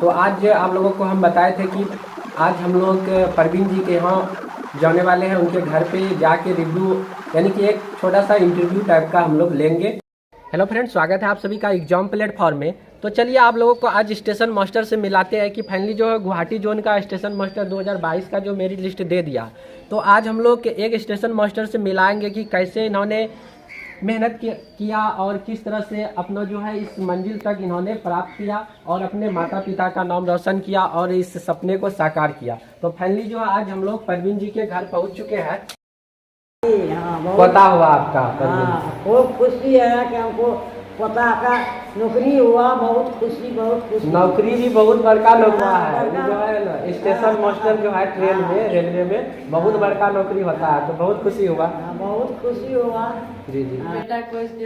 तो आज आप लोगों को हम बताए थे कि आज हम लोग परवीन जी के यहाँ जाने वाले हैं, उनके घर पे जाके रिव्यू यानी कि एक छोटा सा इंटरव्यू टाइप का हम लोग लेंगे। हेलो फ्रेंड्स, स्वागत है आप सभी का एग्जाम प्लेटफॉर्म में। तो चलिए आप लोगों को आज स्टेशन मास्टर से मिलाते हैं कि फाइनली जो है गुवाहाटी जोन का स्टेशन मास्टर 2022 का जो मेरी लिस्ट दे दिया। तो आज हम लोग एक स्टेशन मास्टर से मिलाएंगे कि कैसे इन्होंने मेहनत किया और किस तरह से अपना जो है इस मंजिल तक इन्होंने प्राप्त किया और अपने माता पिता का नाम रोशन किया और इस सपने को साकार किया। तो फाइनली जो है आज हम लोग परवीन जी के घर पहुंच चुके हैं। हाँ, पता हुआ आपका परवीन? हाँ, बहुत खुशी है कि हमको पता का नौकरी हुआ। बहुत खुशी। नौकरी भी बहुत बड़का नौकरी हाँ, है। बड़का। जो है ना स्टेशन मास्टर जो है ट्रेन में रेलवे में बहुत बड़का नौकरी होता है, तो बहुत खुशी हुआ। हाँ, बहुत खुशी हुआ। जी जी। बेटा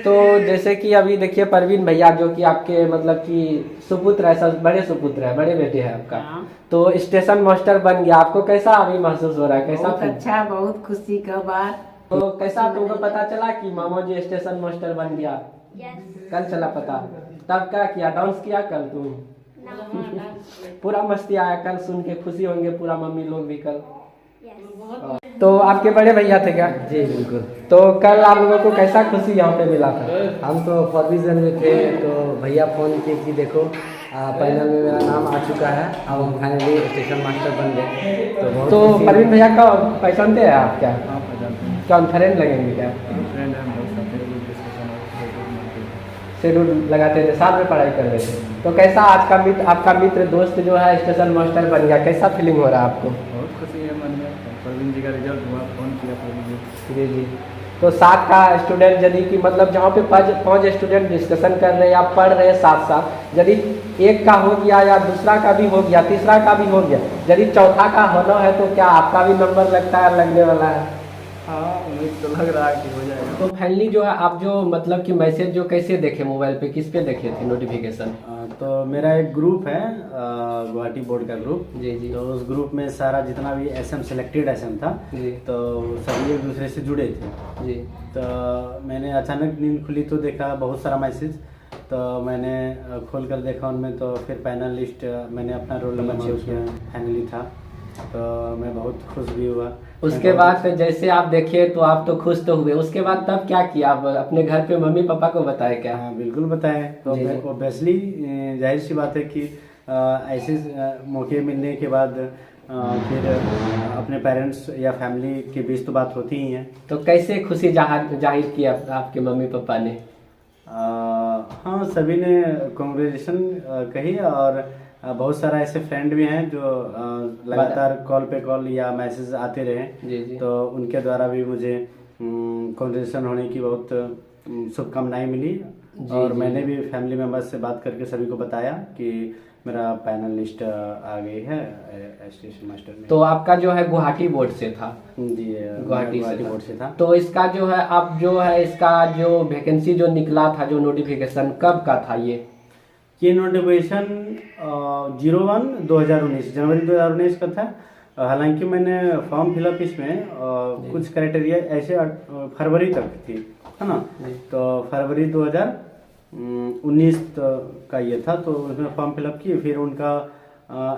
तो जैसे कि अभी देखिए परवीन भैया जो कि आपके मतलब कि सुपुत्र है, सब बड़े सुपुत्र है, बड़े बेटे हैं आपका। हाँ। तो स्टेशन मास्टर बन गया, आपको कैसा अभी महसूस हो रहा है? कैसा बहुत अच्छा, बहुत खुशी का बात। तो कैसा तुमको पता चला कि मामा जी स्टेशन मास्टर बन गया? कल चला पता? तब क्या किया? डांस किया कल तुम? पूरा मस्ती आया कल, सुन के खुशी होंगे पूरा मम्मी लोग भी कल। तो आपके बड़े भैया थे क्या? जी बिल्कुल। तो कल आप लोगों को कैसा खुशी यहाँ पे मिला था? हम तो फॉरविजन में थे, तो भैया फ़ोन किए कि देखो पैनल में मेरा नाम आ चुका है, अब हम फाइनली स्टेशन मास्टर बन गए। तो बहुत तो खुशी परवीन भैया का पहचानते हैं आप क्या? हाँ, पहचानते हैं। क्या फ्रेंड लगेंगे क्या? फ्रेंड है, बहुत सारे लोग डिस्कशन और शेड्यूल लगाते थे, साथ में पढ़ाई कर रहे थे। तो कैसा आज का मित्र, आपका मित्र दोस्त जो है स्टेशन मास्टर बन गया, कैसा फीलिंग हो रहा है आपको? बहुत खुशी है मन में। परवीन जी का रिजल्ट हुआ, फ़ोन किया परवीन जी। जी। तो साथ का स्टूडेंट यदि कि मतलब जहाँ पे पाँच स्टूडेंट डिस्कशन कर रहे हैं या पढ़ रहे हैं साथ साथ, यदि एक का हो गया या दूसरा का भी हो गया, तीसरा का भी हो गया, यदि चौथा का होना है तो क्या आपका भी नंबर लगता है, लगने वाला है? हाँ, उम्मीद तो लग रहा है कि हो जाएगा। तो फाइनली जो है आप जो मतलब कि मैसेज जो कैसे देखे मोबाइल पे, किस पे देखे थे नोटिफिकेशन? तो मेरा एक ग्रुप है, गुवाहाटी बोर्ड का ग्रुप। जी जी। तो उस ग्रुप में सारा जितना भी एसएम सेलेक्टेड एसएम था, जी। तो सभी एक दूसरे से जुड़े थे। जी। तो मैंने अचानक नींद खुली तो देखा बहुत सारा मैसेज, तो मैंने खोल कर देखा उनमें, तो फिर पैनल लिस्ट मैंने अपना रोल नंबर चेक किया, फाइनली था। तो मैं बहुत खुश भी हुआ। उसके बाद फिर जैसे आप देखे तो आप तो खुश तो हुए, उसके बाद तब क्या किया? आप अपने घर पे मम्मी पापा को बताए क्या? हाँ बिल्कुल बताएं। तो जी, जी। ऑब्वियसली जाहिर सी बात है कि ऐसे मौके मिलने के बाद फिर अपने पेरेंट्स या फैमिली के बीच तो बात होती ही है। तो कैसे खुशी जाहिर किया आपके मम्मी पापा ने? हाँ, सभी ने कॉन्ग्रेचुलेशन कही, और बहुत सारा ऐसे फ्रेंड भी हैं जो लगातार कॉल पे कॉल या मैसेज आते रहे। जी जी। तो उनके द्वारा भी मुझे कॉन्ग्रेचुलेशन होने की बहुत शुभकामनाएं मिली। और जी, मैंने जी। भी फैमिली मेम्बर्स से बात करके सभी को बताया कि मेरा पैनल लिस्ट आ गई है स्टेशन मास्टर में। तो आपका जो है गुवाहाटी बोर्ड से था? जी, गुवाहाटी बोर्ड से था। तो इसका जो है आप जो है इसका जो वैकेंसी जो निकला था, जो नोटिफिकेशन कब का था ये नोटिफिकेशन 01/2019 जनवरी 2019 का था। हालांकि मैंने फॉर्म फिलअप इसमें कुछ क्राइटेरिया ऐसे फरवरी तक थी, है ना। तो फरवरी 2019 का ये था, तो उसमें फॉर्म फिलअप किए। फिर उनका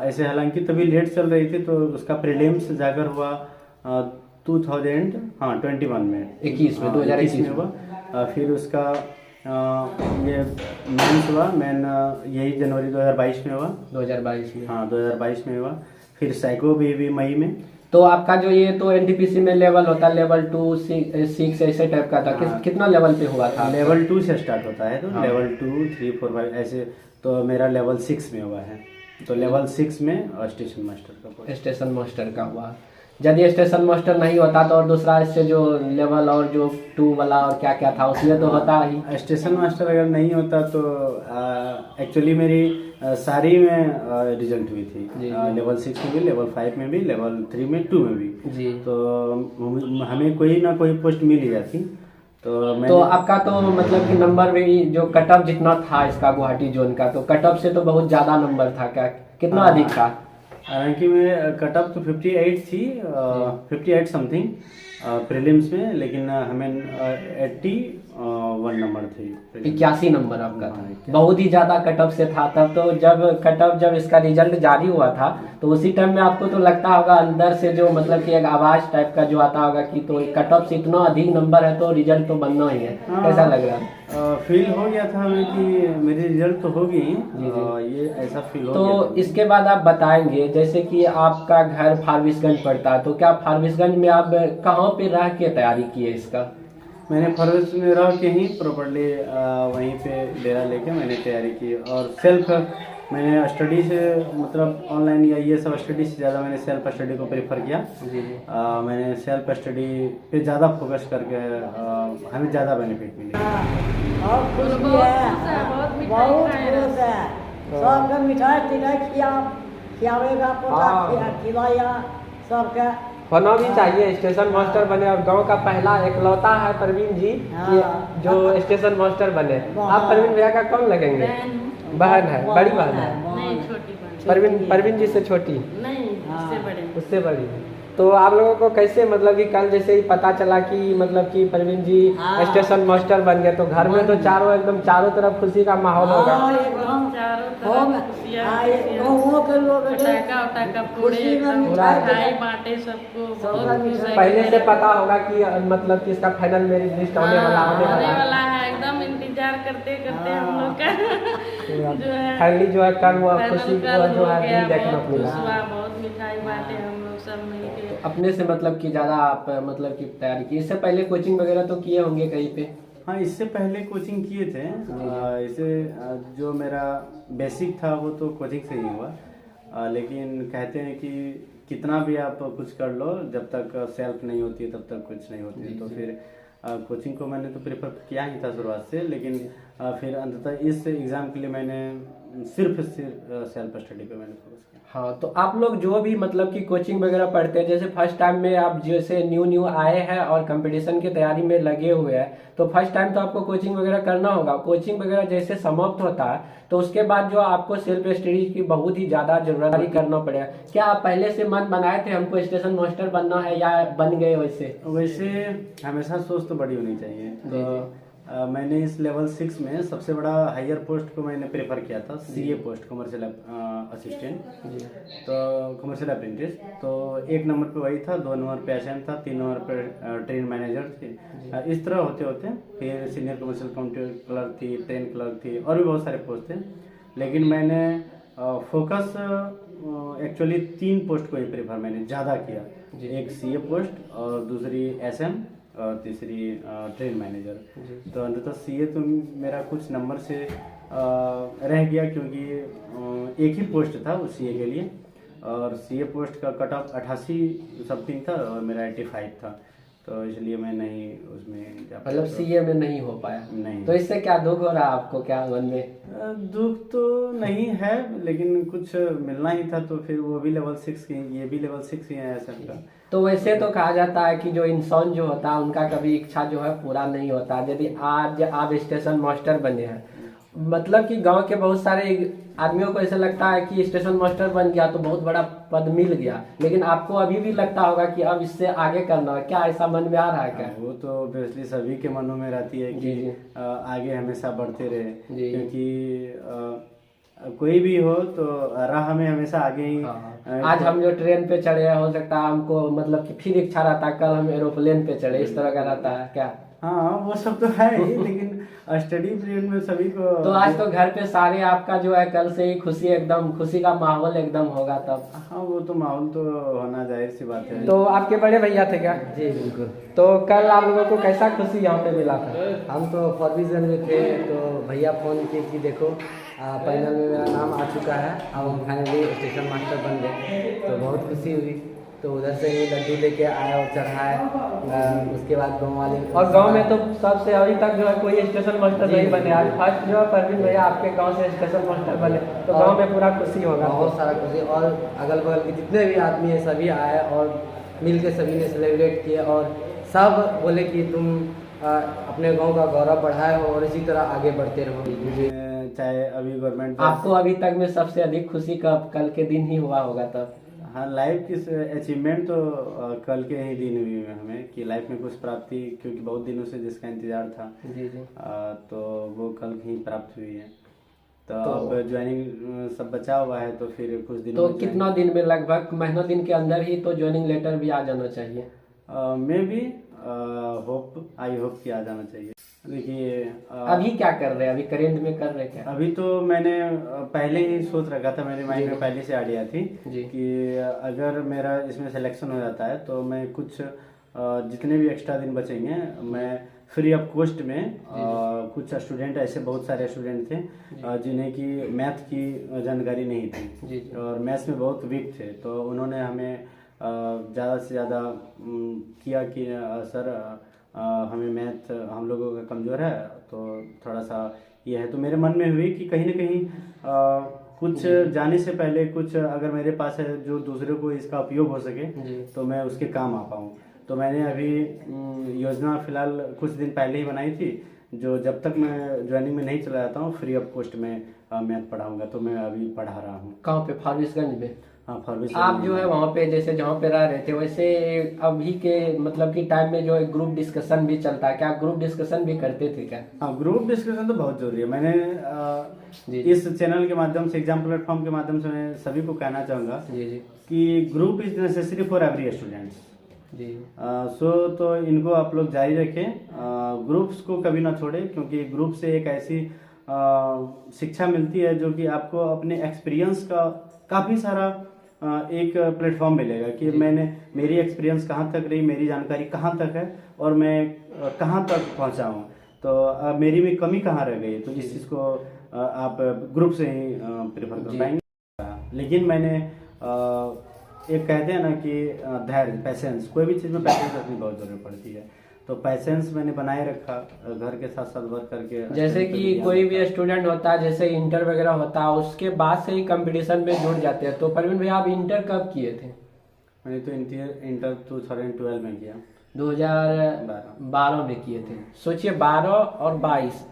ऐसे हालांकि तभी लेट चल रही थी, तो उसका प्रीलिम्स जाकर हुआ 2021 में, 2021 में हुआ। फिर उसका ये मेंस हुआ, यही जनवरी 2022 में हुआ। 2022 में? हाँ, 2022 में हुआ। फिर साइको भी मई में। तो आपका जो ये तो एनटीपीसी में लेवल होता है, लेवल 2 6 ऐसे टाइप का था। हाँ। कितना लेवल पे हुआ था? लेवल 2 से स्टार्ट होता है, तो हाँ। लेवल 2 3 4 5 ऐसे। तो मेरा लेवल 6 में हुआ है, तो लेवल 6 में स्टेशन मास्टर का कोर्स। स्टेशन मास्टर का हुआ। यदि स्टेशन मास्टर नहीं होता तो और दूसरा इससे जो लेवल और जो 2 वाला और क्या क्या था उसमें तो होता ही। स्टेशन मास्टर अगर नहीं होता तो एक्चुअली मेरी सारी में रिजल्ट हुई थी। जी। लेवल 6 में भी, लेवल 5 में भी, लेवल 3 में, 2 में भी। जी। तो हमें कोई ना कोई पोस्ट मिल ही जाती। तो आपका तो मतलब कि नंबर भी जो कट ऑफ जितना था इसका गुवाहाटी जोन का, तो कट ऑफ से तो बहुत ज्यादा नंबर था क्या? कितना अधिक था? हालांकि मैं कट ऑफ तो 58 थी, 58 समथिंग प्रीलिम्स में, लेकिन हमें 80 1 नंबर थी। 81 नंबर आपका हाँ, था, 81। बहुत ही ज्यादा कट ऑफ से था तब तो। जब इसका रिजल्ट जारी हुआ था तो उसी टाइम में आपको तो लगता होगा अंदर से जो मतलब कि एक आवाज टाइप का जो आता होगा कि तो कट ऑफ से इतना अधिक नंबर है तो रिजल्ट तो बनना ही है। हाँ। कैसा लग रहा है? फील हो गया था हमें कि मेरी रिजल्ट तो होगी, जी। ये ऐसा फील हो तो गया था। इसके बाद आप बताएंगे जैसे कि आपका घर फारबिसगंज पड़ता है, तो क्या फारबिसगंज में आप कहाँ पे रह के तैयारी किए इसका? मैंने फरवरी में रह के ही प्रॉपर्ली वहीं पे डेरा लेके मैंने तैयारी की, और सेल्फ मैंने स्टडी से मतलब ऑनलाइन या ये सब स्टडी से ज़्यादा मैंने सेल्फ स्टडी को प्रेफर किया। जी। मैंने सेल्फ स्टडी पे ज़्यादा फोकस करके हमें ज़्यादा बेनिफिट मिले। और खुश भी है, बहुत खुश है। सबके मिठाई तिठाई खियावेगा, पोता हाँ। खिलाया सबके। होना भी चाहिए, स्टेशन मास्टर बने और गांव का पहला एकलौता है प्रवीण जी कि हाँ। जो स्टेशन मास्टर बने। वाह। आप प्रवीण भैया का कौन लगेंगे? बहन है, बड़ी बहन है। नहीं, छोटी बहन। प्रवीण जी से छोटी, नहीं, उससे बड़े। उससे बड़ी। तो आप लोगों को कैसे मतलब कि कल जैसे ही पता चला कि मतलब कि प्रवीण जी हाँ। स्टेशन मास्टर बन गए तो घर में तो चारों तरफ खुशी का माहौल होगा। हाँ, एकदम चारों होगा। तरफ खुशियाँ, हाँ, खुशियाँ। गाँवों के लोग पटाखा उटाखा फोड़े, खुशी में एकदम मिठाई मिठाई बांटे सबको, बहुत सबका खुश है। पहले से पता होगा कि मतलब कि इसका फाइनल मेरिट लिस्ट होने वाला हाँ, होने होने वाला वाला है। एकदम इंतजार करते करते हम लोग का जो है फाइनली जो है कल वो फाइनल खुशी कल को जो हो है गया, दिन देखना बहुत मिला। खुश हुआ, बहुत मिठाई बांटे हम लोग सब मिलके। अपने से मतलब कि ज़्यादा आप मतलब कि तैयारी की, इससे पहले कोचिंग वगैरह तो किए होंगे कहीं पे? हाँ, इससे पहले कोचिंग किए थे। इसे जो मेरा बेसिक था वो तो कोचिंग से ही हुआ, लेकिन कहते हैं कि कितना भी आप कुछ कर लो, जब तक सेल्फ नहीं होती है तब तक कुछ नहीं होती है। तो फिर कोचिंग को मैंने तो प्रेफर किया ही था शुरुआत से, लेकिन फिर अंततः इस एग्ज़ाम के लिए मैंने सिर्फ सेल्फ स्टडी पे मैंने फोकस किया। हाँ, तो आप लोग जो भी मतलब कि कोचिंग वगैरह पढ़ते हैं, जैसे फर्स्ट टाइम में आप जैसे न्यू आए हैं और कंपटीशन की तैयारी में लगे हुए हैं, तो फर्स्ट टाइम तो आपको कोचिंग वगैरह करना होगा। कोचिंग वगैरह जैसे समाप्त होता है तो उसके बाद जो आपको सेल्फ स्टडी की बहुत ही ज़्यादा जरूरत करना पड़ेगा। क्या आप पहले से मन बनाए थे हमको स्टेशन मास्टर बनना है या बन गए वैसे? हमेशा सोच तो बड़ी होनी चाहिए। तो मैंने इस लेवल 6 में सबसे बड़ा हायर पोस्ट को मैंने प्रेफर किया था, सीए पोस्ट, कमर्शियल असिस्टेंट, तो कमर्शियल अप्रेंटिस। तो 1 नंबर पे वही था, 2 नंबर पे एसएम था, 3 नंबर पे ट्रेन मैनेजर थे। इस तरह होते होते फिर सीनियर कमर्शियल काउंटर क्लर्क थी, ट्रेन क्लर्क थी, और भी बहुत सारे पोस्ट थे। लेकिन मैंने फोकस एक्चुअली 3 पोस्ट को ही प्रेफर मैंने ज़्यादा किया। एक सीए पोस्ट और दूसरी एसएम और तीसरी ट्रेन मैनेजर। तो अंततः सीए तो मेरा कुछ नंबर से रह गया, क्योंकि एक ही पोस्ट था उस सीए के लिए, और सीए पोस्ट का कट ऑफ 88 समथिंग था और मेरा 85 था। तो इसलिए मैं नहीं उसमें जा पाया। मतलब सीए में नहीं हो पाया? नहीं। तो इससे क्या दुख हो रहा है आपको, क्या मन में? दुख तो नहीं है, लेकिन कुछ मिलना ही था, तो फिर वो भी लेवल 6 की, ये भी लेवल 6 ही है ऐसा का। तो वैसे तो कहा जाता है कि जो इंसान जो होता है उनका कभी इच्छा जो है पूरा नहीं होता। यदि आज आप स्टेशन मास्टर बने हैं, मतलब कि गांव के बहुत सारे आदमियों को ऐसा लगता है कि स्टेशन मास्टर बन गया तो बहुत बड़ा पद मिल गया, लेकिन आपको अभी भी लगता होगा कि अब इससे आगे करना है। क्या ऐसा मन में आ रहा है क्या? वो तो ऑब्वियसली सभी के मनों में रहती है कि आगे हमेशा बढ़ते रहे, क्योंकि कोई भी हो तो राह में हमेशा आगे ही। आज हम जो ट्रेन पे चढ़े हैं, हो सकता है हमको मतलब कि फिर इच्छा रहता है कल हम एरोप्लेन पे चढ़े, इस तरह का रहता है क्या? हाँ, वो सब तो है ही, लेकिन स्टडी पीरियड में सभी को। तो आज तो घर पे सारे आपका जो है कल से ही खुशी का माहौल एकदम होगा तब। हाँ, वो तो माहौल तो होना जाहिर सी बात है। तो आपके बड़े भैया थे क्या? जी बिल्कुल। तो कल आप लोगों को कैसा खुशी यहाँ पे मिला था? हम तो फारबिसगंज में थे, तो भैया फ़ोन किए कि देखो फाइनल में मेरा नाम आ चुका है, अब हम फाइनली स्टेशन मास्टर बन गए। तो बहुत खुशी हुई, तो उधर से ही लड्डू लेके आए और चढ़ाए। उसके बाद गाँव वाले, और गांव में तो सबसे अभी तक जो है कोई स्टेशन मास्टर नहीं बने। आज फर्स्ट जो है प्रवीण भैया आपके गांव से स्टेशन मास्टर बने, तो गांव में पूरा खुशी होगा। बहुत सारा खुशी, और अगल बगल के जितने भी आदमी हैं सभी आए और मिल के सभी ने सेलिब्रेट किए, और सब बोले कि तुम अपने गांव का गौरव बढ़ाए हो और इसी तरह आगे बढ़ते रहो। चाहे अभी गवर्नमेंट आपको अभी तक में सबसे अधिक खुशी कब, कल के दिन ही हुआ होगा तब? हाँ, लाइफ की अचीवमेंट तो कल के ही दिन हुई है हमें कि लाइफ में कुछ प्राप्ति, क्योंकि बहुत दिनों से जिसका इंतजार था जी जी। तो वो कल ही प्राप्त हुई है। तो अब ज्वाइनिंग सब बचा हुआ है, तो फिर कुछ दिनों तो में कितना दिन में, लगभग महीना दिन के अंदर ही तो ज्वाइनिंग लेटर भी आ जाना चाहिए? मे बी आई होप कि आ जाना चाहिए। देखिए अभी क्या कर रहे हैं, अभी करेंट में कर रहे हैं क्या? अभी तो मैंने पहले ही सोच रखा था, मेरे माइंड में पहले से आइडिया थी जी। कि अगर मेरा इसमें सिलेक्शन हो जाता है तो मैं कुछ जितने भी एक्स्ट्रा दिन बचेंगे मैं फ्री ऑफ कॉस्ट में कुछ स्टूडेंट, ऐसे बहुत सारे स्टूडेंट थे जिन्हें कि मैथ की जानकारी नहीं थी जी। और मैथ्स में बहुत वीक थे, तो उन्होंने हमें ज़्यादा से ज़्यादा किया कि सर हमें मैथ हम लोगों का कमज़ोर है, तो थोड़ा सा ये है। तो मेरे मन में हुई कि कहीं ना कहीं कुछ जाने से पहले कुछ अगर मेरे पास है जो दूसरे को इसका उपयोग हो सके तो मैं उसके काम आ पाऊँ। तो मैंने अभी योजना फिलहाल कुछ दिन पहले ही बनाई थी, जो जब तक मैं ज्वाइनिंग में नहीं चला जाता हूँ फ्री ऑफ कॉस्ट में मैथ पढ़ाऊँगा। तो मैं अभी पढ़ा रहा हूँ। कहाँ पे? फारबिसगंज में? हाँ, फारबिसगंज। आप जो है वहाँ पे जैसे जहाँ पे रह रहे थे, वैसे अभी के मतलब कि टाइम में जो है ग्रुप डिस्कशन भी चलता है, क्या ग्रुप डिस्कशन भी करते थे क्या? हाँ, ग्रुप डिस्कशन तो बहुत जरूरी है। मैंने इस चैनल के माध्यम से, एग्जाम प्लेटफॉर्म के माध्यम से मैं सभी को कहना चाहूँगा जी जी कि group is necessary for every students. जी। तो इनको आप लोग जारी रखें, ग्रुप्स को कभी ना छोड़ें, क्योंकि ग्रुप से एक ऐसी शिक्षा मिलती है जो कि आपको अपने एक्सपीरियंस का काफ़ी सारा एक प्लेटफॉर्म मिलेगा कि मेरी एक्सपीरियंस कहाँ तक रही, मेरी जानकारी कहाँ तक है और मैं कहाँ तक पहुँचा हूँ, तो मेरी में कमी कहाँ रह गई। तो इस चीज़ को आप ग्रुप से ही प्रेफर कर पाएंगे। लेकिन मैंने एक कहते हैं ना कि धैर्य, पैसेंस, कोई भी चीज़ में पैसेंस रखनी बहुत जरूरी पड़ती है। तो पैसेंस मैंने बनाए रखा, घर के साथ साथ वर्क करके। जैसे कि कोई भी स्टूडेंट होता है, जैसे इंटर वगैरह होता है, उसके बाद से ही कंपटीशन में जुड़ जाते हैं। तो परवीन भैया, आप इंटर कब किए थे? मैंने तो इंटर 2012 में किया। 2012 में किए थे। सोचिए 12 और 22।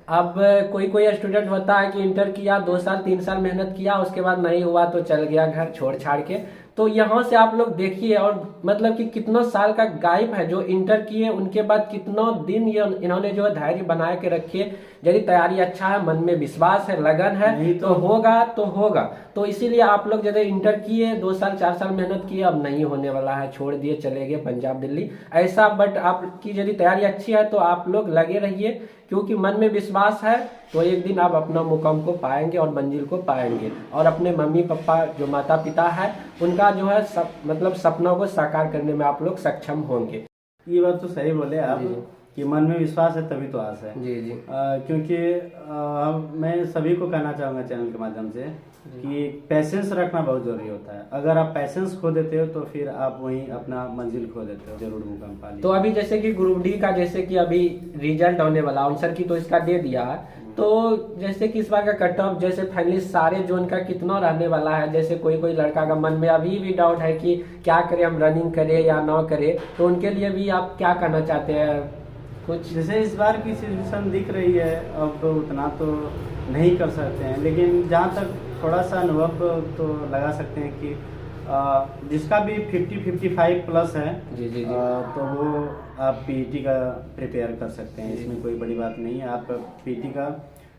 अब कोई स्टूडेंट होता है कि इंटर किया, 2 साल 3 साल मेहनत किया, उसके बाद नहीं हुआ तो चल गया घर छोड़ छाड़ के। तो यहाँ से आप लोग देखिए, और मतलब कि कितना साल का गाइप है जो इंटर किए, उनके बाद कितना दिन ये इन्होंने जो है धैर्य बना के रखे। यदि तैयारी अच्छा है, मन में विश्वास है, लगन है, तो होगा तो होगा। तो इसीलिए आप लोग जैसे इंटर किए, 2 साल 4 साल मेहनत किए, अब नहीं होने वाला है, छोड़ दिए, चले गए पंजाब दिल्ली ऐसा। बट आपकी यदि तैयारी अच्छी है तो आप लोग लगे रहिए, क्योंकि मन में विश्वास है तो एक दिन आप अपना मुकाम को पाएंगे और मंजिल को पाएंगे, और अपने मम्मी पापा जो माता पिता है उनका जो है मतलब सपनों को साकार करने में आप लोग सक्षम होंगे। ये बात तो सही बोले आप कि मन में विश्वास है तभी तो आस है। जी जी। क्योंकि मैं सभी को कहना चाहूँगा चैनल के माध्यम से कि पैसेंस रखना बहुत जरूरी होता है। अगर आप पैसेंस खो देते हो तो फिर आप वहीं अपना मंजिल खो देते हो, जरूर मुकाम पा लीजिए। तो अभी जैसे कि ग्रुप डी का जैसे कि अभी रिजल्ट होने वाला, आंसर की तो इसका दे दिया है, तो जैसे कि इस बार का कट ऑफ जैसे फाइनली सारे जोन का कितना रहने वाला है? जैसे कोई लड़का का मन में अभी भी डाउट है कि क्या करें, हम रनिंग करें या ना करें, तो उनके लिए भी आप क्या कहना चाहते हैं कुछ? जैसे इस बार की सिचुएशन दिख रही है, अब तो उतना तो नहीं कर सकते हैं, लेकिन जहाँ तक थोड़ा सा अनुभव तो लगा सकते हैं कि जिसका भी 50-55 प्लस है जी जी जी। तो वो आप पीईटी का प्रिपेयर कर सकते हैं। इसमें कोई बड़ी बात नहीं है। आप पीईटी का,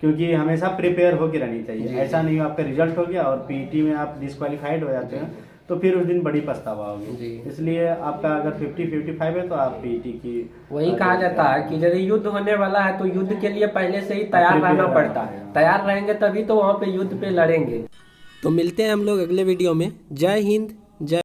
क्योंकि हमेशा प्रिपेयर होकर रहनी चाहिए। ऐसा नहीं हो आपका रिजल्ट हो गया और पीईटी में आप डिस्क्वालीफाइड हो जाते हैं तो फिर उस दिन बड़ी पछतावा होगी। इसलिए आपका अगर 50-55 है तो आप पीईटी की, वही कहा जाता है कि यदि युद्ध होने वाला है तो युद्ध के लिए पहले से ही तैयार रहना पड़ता है। तैयार रहेंगे तभी तो वहाँ पे युद्ध पे लड़ेंगे। तो मिलते हैं हम लोग अगले वीडियो में। जय हिंद।